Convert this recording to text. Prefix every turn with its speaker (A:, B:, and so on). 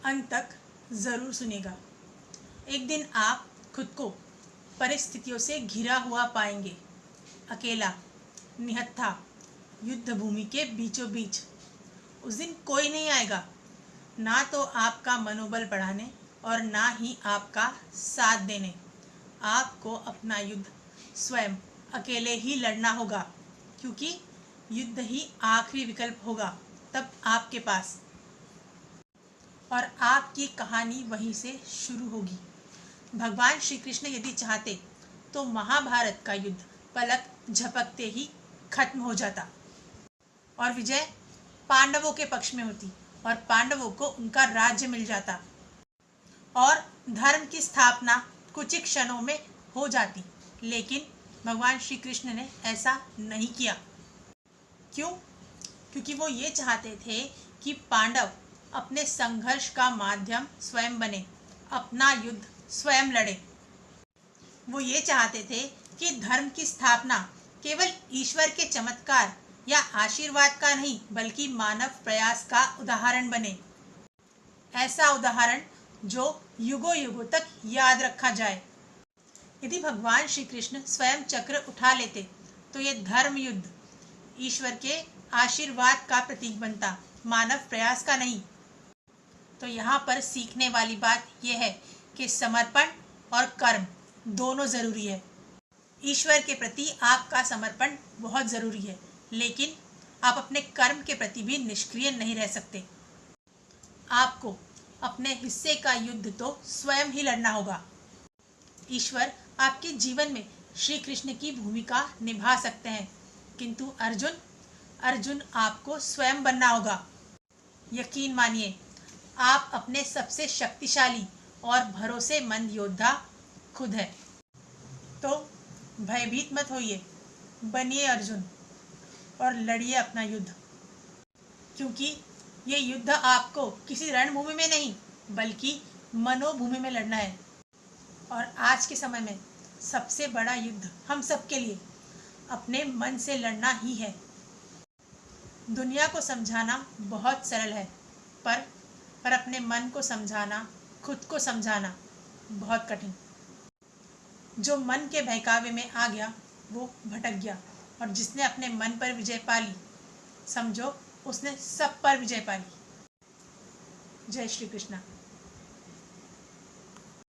A: अंत तक ज़रूर सुनेगा। एक दिन आप खुद को परिस्थितियों से घिरा हुआ पाएंगे, अकेला, निहत्था, युद्ध भूमि के बीचों बीच। उस दिन कोई नहीं आएगा, ना तो आपका मनोबल बढ़ाने और ना ही आपका साथ देने। आपको अपना युद्ध स्वयं अकेले ही लड़ना होगा, क्योंकि युद्ध ही आखिरी विकल्प होगा तब आपके पास। और आपकी कहानी वहीं से शुरू होगी। भगवान श्री कृष्ण यदि चाहते तो महाभारत का युद्ध पलक झपकते ही खत्म हो जाता और विजय पांडवों के पक्ष में होती और पांडवों को उनका राज्य मिल जाता और धर्म की स्थापना कुछ ही क्षणों में हो जाती। लेकिन भगवान श्री कृष्ण ने ऐसा नहीं किया। क्यों? क्योंकि वो ये चाहते थे कि पांडव अपने संघर्ष का माध्यम स्वयं बने, अपना युद्ध स्वयं लड़े। वो ये चाहते थे कि धर्म की स्थापना केवल ईश्वर के चमत्कार या आशीर्वाद का नहीं, बल्कि मानव प्रयास का उदाहरण बने। ऐसा उदाहरण जो युगों युगों तक याद रखा जाए। यदि भगवान श्री कृष्ण स्वयं चक्र उठा लेते तो ये धर्म युद्ध ईश्वर के आशीर्वाद का प्रतीक बनता, मानव प्रयास का नहीं। तो यहाँ पर सीखने वाली बात यह है कि समर्पण और कर्म दोनों जरूरी है। ईश्वर के प्रति आपका समर्पण बहुत जरूरी है, लेकिन आप अपने कर्म के प्रति भी निष्क्रिय नहीं रह सकते। आपको अपने हिस्से का युद्ध तो स्वयं ही लड़ना होगा। ईश्वर आपके जीवन में श्री कृष्ण की भूमिका निभा सकते हैं, किंतु अर्जुन आपको स्वयं बनना होगा। यकीन मानिए, आप अपने सबसे शक्तिशाली और भरोसेमंद योद्धा खुद है। तो भयभीत मत होइए, बनिए अर्जुन और लड़िए अपना युद्ध, क्योंकि ये युद्ध आपको किसी रणभूमि में नहीं बल्कि मनोभूमि में लड़ना है। और आज के समय में सबसे बड़ा युद्ध हम सबके लिए अपने मन से लड़ना ही है। दुनिया को समझाना बहुत सरल है, पर अपने मन को समझाना, खुद को समझाना बहुत कठिन। जो मन के बहकावे में आ गया वो भटक गया, और जिसने अपने मन पर विजय पा ली, समझो उसने सब पर विजय पा ली। जय श्री कृष्णा।